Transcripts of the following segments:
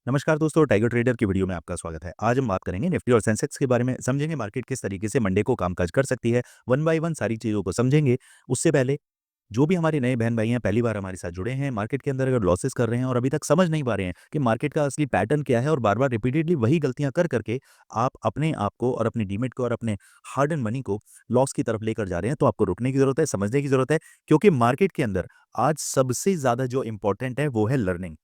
नमस्कार दोस्तों, tiger trader की वीडियो में आपका स्वागत है। आज हम बात करेंगे निफ्टी और सेंसेक्स के बारे में, समझेंगे मार्केट किस तरीके से मंडे को कामकाज कर सकती है। वन बाय वन सारी चीज़ों को समझेंगे। उससे पहले जो भी हमारे नए बहन-भाई हैं, पहली बार हमारे साथ जुड़े हैं, मार्केट के अंदर अगर लॉसेस कर रहे हैं और अभी तक समझ नहीं पा रहे हैं कि मार्केट का असली पैटर्न क्या है और बार-बार रिपीटेडली वही गलतियाँ कर करके आप अपने आप को और अपनी डीमैट को और अपने हार्ड एंड मनी को लॉस की तरफ लेकर जा रहे हैं, तो आपको रुकने की ज़रूरत है, समझने की ज़रूरत है। क्योंकि मार्केट के अंदर आज सबसे ज़्यादा जो इम्पोर्टेंट है, वो है लर्निंग।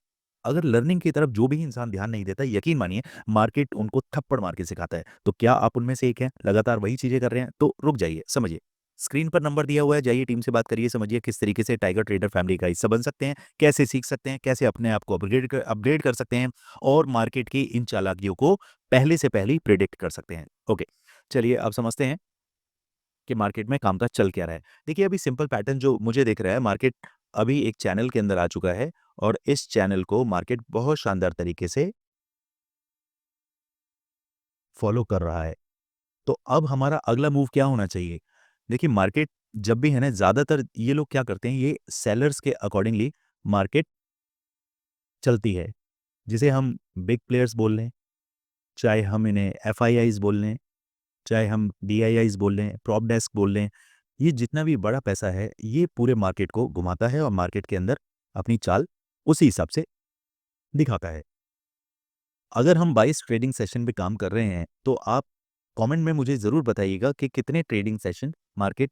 अगर लर्निंग की तरफ जो भी इंसान ध्यान नहीं देता, यकीन मानिए मार्केट उनको थप्पड़ मार के सिखाता है। तो क्या आप उनमें से एक हैं? लगातार वही चीज़ें कर रहे हैं? तो रुक जाइए, समझिए। स्क्रीन पर नंबर दिया हुआ है, जाइए टीम से बात करिए, समझिए किस तरीके से टाइगर ट्रेडर फैमिली का हिस्सा बन सकते हैं, कैसे सीख सकते हैं, कैसे अपने आप को अपग्रेड कर सकते हैं और मार्केट की इन चालाकियों को पहले से पहले ही प्रेडिक्ट कर सकते हैं। ओके, चलिए अब समझते हैं कि मार्केट में कामकाज चल क्या रहा है। देखिए, अभी सिंपल पैटर्न जो मुझे दिख रहा है, मार्केट अभी एक चैनल के अंदर आ चुका है और इस चैनल को मार्केट बहुत शानदार तरीके से फॉलो कर रहा है। तो अब हमारा अगला मूव क्या होना चाहिए? देखिए, मार्केट जब भी है ना, ज़्यादातर ये लोग क्या करते हैं, ये सेलर्स के अकॉर्डिंगली मार्केट चलती है। जिसे हम बिग प्लेयर्स बोल लें, चाहे हम इन्हें एफआईआईज़ बोल लें, चाहे हम डीआईआईज़ बोल लें, प्रॉप डेस्क बोल लें। ये जितना भी बड़ा पैसा है, ये पूरे मार्केट को घुमाता है और मार्केट के अंदर अपनी चाल उसी हिसाब से दिखाता है। अगर हम 22 ट्रेडिंग सेशन पे काम कर रहे हैं, तो आप कमेंट में मुझे ज़रूर बताइएगा कि कितने ट्रेडिंग सेशन मार्केट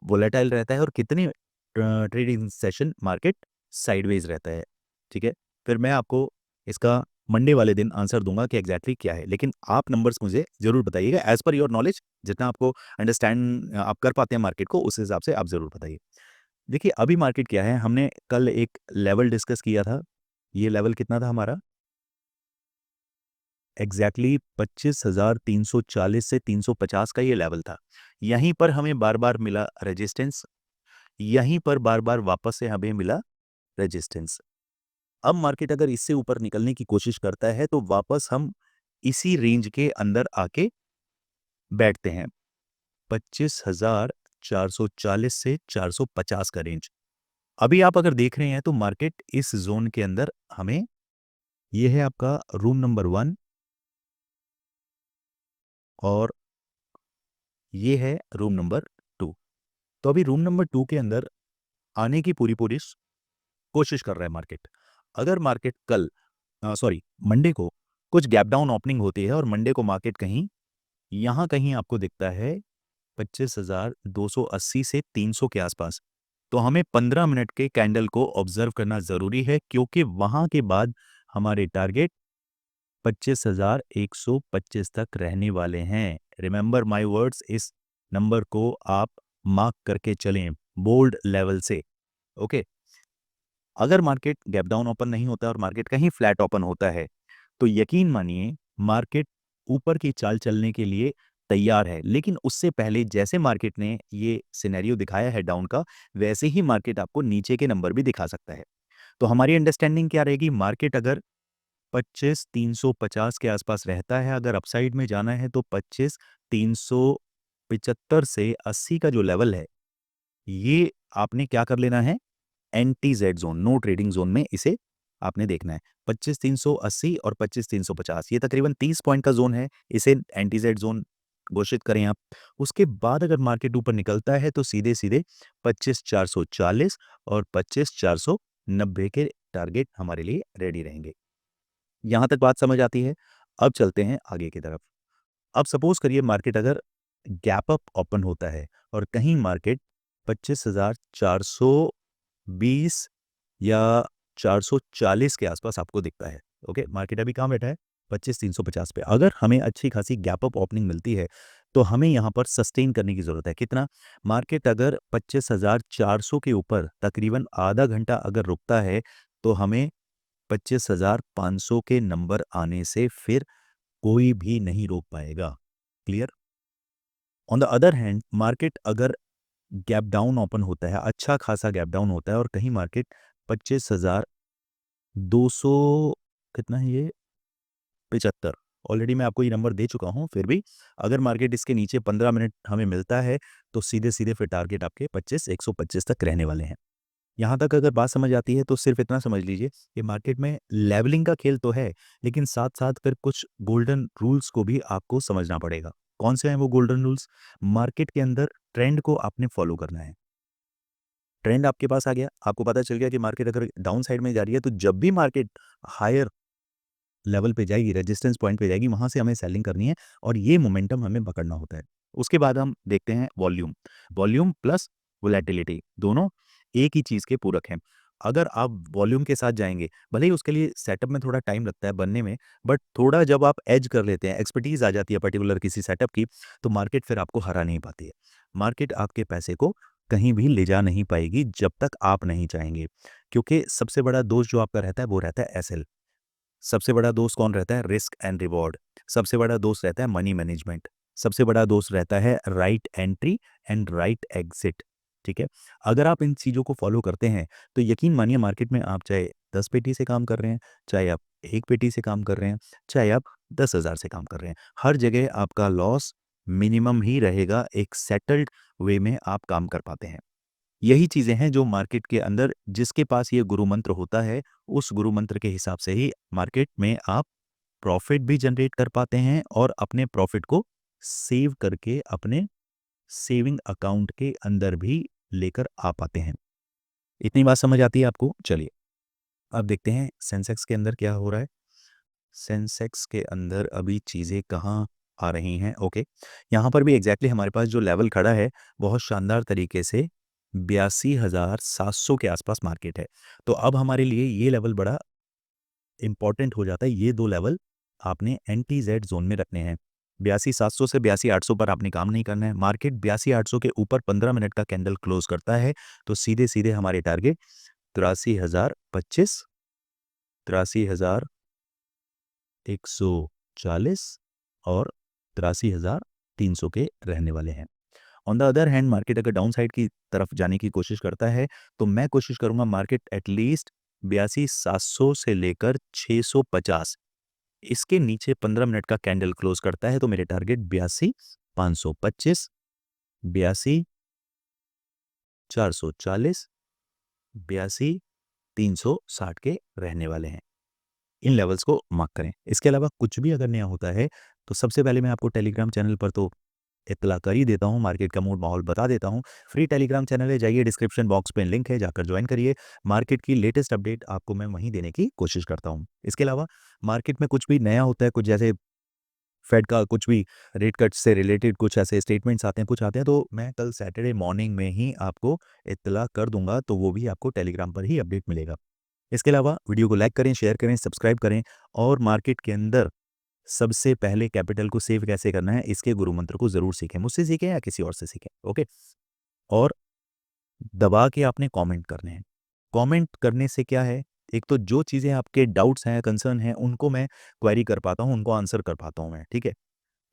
वोलेटाइल रहता है और कितने ट्रेडिंग सेशन मार्केट साइडवेज रहता है, ठीक है? फिर मैं आपको इसका मंडे वाले दिन आंसर दूँगा कि एग्ज़ैक्टली क्या है। लेकिन आप नंबर्स मुझे ज़रूर बताइएगा एज़ पर योर नॉलेज, जितना आपको अंडरस्टैंड आप कर पाते हैं मार्केट को, उस हिसाब से आप ज़रूर बताइए। देखिए, अभी मार्केट क्या है, हमने कल एक लेवल डिस्कस किया था। ये लेवल कितना था हमारा? एग्जैक्टली 25,340 से 350 का ये लेवल था। यहीं पर हमें बार-बार मिला रेजिस्टेंस, यहीं पर बार-बार वापस से हमें मिला रेजिस्टेंस। अब मार्केट अगर इससे ऊपर निकलने की कोशिश करता है, तो वापस हम इसी रेंज के अंदर आके बैठते हैं। 25,440 से 450 का रेंज। अभी आप अगर देख रहे हैं तो मार्केट इस ज़ोन के अंदर हमें, ये है आपका रूम नंबर 1 और ये है रूम नंबर 2। तो अभी रूम नंबर 2 के अंदर आने की पूरी-पूरी कोशिश कर रहा है मार्केट। अगर मार्केट कल मंडे को कुछ गैप डाउन ओपनिंग होती है और मंडे को मार्केट कहीं यहाँ कहीं आपको दिखता है 25,280 से 300 के आसपास, तो हमें 15 मिनट के कैंडल को ऑब्जर्व करना ज़रूरी है, क्योंकि वहाँ के बाद हमारे टारगेट 25,125 तक रहने वाले हैं। रिमेंबर माय वर्ड्स, इस नंबर को आप मार्क करके चलें बोल्ड लेवल से। ओके, अगर मार्केट गैप डाउन ओपन नहीं होता और मार्केट कहीं फ्लैट ओपन होता है, तो यकीन मानिए मार्केट ऊपर की चाल चलने के लिए तैयार है। लेकिन उससे पहले जैसे मार्केट ने ये सिनेरियो दिखाया है डाउन का, वैसे ही मार्केट आपको नीचे के नंबर भी दिखा सकता है। तो हमारी अंडरस्टैंडिंग क्या रहेगी? मार्केट अगर 25,350 के आसपास रहता है, अगर अपसाइड में जाना है तो 25,375 से 80 का जो लेवल है, ये आपने क्या कर लेना है? Anti Z zone, no trading zone में इसे आपने देखना है। 25,380 और 25,350, ये तकरीबन 30 पॉइंट का ज़ोन है, इसे एंटी जेड ज़ोन घोषित करें आप। उसके बाद अगर मार्केट ऊपर निकलता है तो सीधे-सीधे 25,440 और 25,490 के टारगेट हमारे लिए रेडी रहेंगे। यहाँ तक बात समझ आती है? अब चलते हैं आगे की तरफ। अब सपोज़ करिए मार्केट अगर गैप अप ओपन होता है और कहीं मार्केट 25,420 या 440 के आसपास आपको दिखता है। ओके, मार्केट अभी कहाँ बैठा है? 25,350 पे। अगर हमें अच्छी खासी गैप अप ओपनिंग मिलती है, तो हमें यहाँ पर सस्टेन करने की ज़रूरत है। कितना? मार्केट अगर 25,400 के ऊपर तकरीबन आधा घंटा अगर रुकता है, तो हमें 25,500 के नंबर आने से फिर कोई भी नहीं रोक पाएगा। Clear? On the other hand market अगर गैप डाउन ओपन होता है, अच्छा खासा गैप डाउन होता है और कहीं मार्केट 25,200, कितना है ये? 75। ऑलरेडी मैं आपको ये नंबर दे चुका हूँ, फिर भी अगर मार्केट इसके नीचे 15 मिनट हमें मिलता है, तो सीधे-सीधे फिर टारगेट आपके 25,125 तक रहने वाले हैं। यहाँ तक अगर बात समझ आती है तो सिर्फ इतना समझ लीजिए कि मार्केट में लेवलिंग का खेल तो है, लेकिन साथ-साथ कर कुछ गोल्डन रूल्स को भी आपको समझना पड़ेगा। कौन से हैं वो गोल्डन रूल्स? मार्केट के अंदर ट्रेंड को आपने फॉलो करना है। ट्रेंड आपके पास आ गया, आपको पता चल गया कि मार्केट अगर डाउन साइड में जा रही है, तो जब भी मार्केट हायर लेवल पे जाएगी, रेजिस्टेंस पॉइंट पे जाएगी, वहाँ से हमें सेलिंग करनी है और ये मोमेंटम हमें पकड़ना होता है। उसके बाद हम देखते हैं वॉल्यूम। वॉल्यूम प्लस वोलेटिलिटी दोनों एक ही चीज़ के पूरक हैं। अगर आप वॉल्यूम के साथ जाएँगे, भले ही उसके लिए सेटअप में थोड़ा टाइम लगता है बनने में, बट थोड़ा जब आप एज कर लेते हैं, एक्सपर्टीज़ आ जाती है पर्टिकुलर किसी सेटअप की, तो मार्केट फिर आपको हरा नहीं पाती है। मार्केट आपके पैसे को कहीं भी ले जा नहीं पाएगी जब तक आप नहीं चाहेंगे, क्योंकि सबसे बड़ा दोस्त जो आपका रहता है, वो रहता है एसएल। सबसे बड़ा दोस्त कौन रहता है? Risk and reward. सबसे बड़ा दोस्त रहता है मनी मैनेजमेंट। सबसे बड़ा दोस्त रहता है right entry and right exit. ठीक है? अगर आप इन चीज़ों को फॉलो करते हैं, तो यकीन मानिए मार्केट में आप चाहे 10 पेटी से काम कर रहे हैं, चाहे आप 1 पेटी से काम कर रहे हैं, चाहे आप 10,000 से काम कर रहे हैं, हर जगह आपका लॉस मिनिमम ही रहेगा, एक सेटल्ड वे में आप काम कर पाते हैं। यही चीज़ें हैं जो मार्केट के अंदर जिसके पास ये गुरु मंत्र होता है, उस गुरु मंत्र के हिसाब से ही मार्केट में आप प्रॉफ़िट भी जनरेट कर पाते हैं और अपने प्रॉफ़िट को सेव करके अपने सेविंग अकाउंट के अंदर भी लेकर आ पाते हैं। इतनी बात समझ आती है आपको? चलिए, अब देखते हैं सेंसेक्स के अंदर क्या हो रहा है। सेंसेक्स के अंदर अभी चीज़ें कहाँ आ रही हैं? ओके, यहाँ पर भी एग्ज़ैक्टली हमारे पास जो लेवल खड़ा है, बहुत शानदार तरीके से 82,700 के आसपास मार्केट है। तो अब हमारे लिए ये लेवल बड़ा इम्पोर्टेंट हो जाता है। ये 2 लेवल आपने एंटी ज़ेड ज़ोन में रखने हैं। 82,700 से 82,800 पर आपने काम नहीं करना है। मार्केट 82,800 के ऊपर 15 मिनट का कैंडल क्लोज़ करता है, तो सीधे-सीधे हमारे टारगेट 83,025, 83,140 और 83,300 के रहने वाले हैं। On the other hand market अगर डाउन साइड की तरफ जाने की कोशिश करता है, तो मैं कोशिश करूँगा मार्केट एटलीस्ट 82,700 से लेकर 650 इसके नीचे 15 मिनट का कैंडल क्लोज़ करता है, तो मेरे टारगेट 82,525, 82,440, 82,360 के रहने वाले हैं। इन लेवल्स को मार्क करें। इसके अलावा कुछ भी अगर नया होता है, तो सबसे पहले मैं आपको टेलीग्राम चैनल पर तो इत्तला कर ही देता हूँ, मार्केट का मूड माहौल बता देता हूँ। फ्री टेलीग्राम चैनल है, जाइए डिस्क्रिप्शन बॉक्स में लिंक है, जाकर ज्वाइन करिए। मार्केट की लेटेस्ट अपडेट आपको मैं वहीं देने की कोशिश करता हूँ। इसके अलावा मार्केट में कुछ भी नया होता है, कुछ जैसे फेड का कुछ भी रेट कट से रिलेटेड कुछ ऐसे स्टेटमेंट्स आते हैं, कुछ आते हैं, तो मैं कल सैटरडे मॉर्निंग में ही आपको इत्तला कर दूँगा, तो वो भी आपको टेलीग्राम पर ही अपडेट मिलेगा। इसके अलावा वीडियो को लाइक करें, शेयर करें, सब्सक्राइब करें और मार्केट के अंदर सबसे पहले कैपिटल को सेव कैसे करना है, इसके गुरु मंत्र को ज़रूर सीखें। मुझसे सीखें या किसी और से सीखें, ओके? और दबा के आपने कमेंट करने हैं। कमेंट करने से क्या है, एक तो जो चीज़ें आपके डाउट्स हैं, कंसर्न हैं, उनको मैं क्वेरी कर पाता हूँ, उनको आंसर कर पाता हूँ मैं, ठीक है?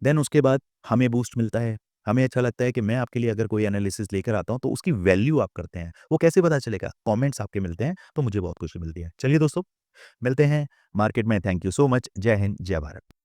देन उसके बाद हमें बूस्ट मिलता है। हमें अच्छा लगता है कि मैं आपके लिए अगर कोई एनालिसिस लेकर आता हूँ, तो उसकी वैल्यू आप करते हैं। वो कैसे पता चलेगा? कमेंट्स आपके मिलते हैं, तो मुझे बहुत खुशी मिलती है। चलिए दोस्तों, मिलते हैं मार्केट में। Thank you so much. जय हिंद, जय भारत।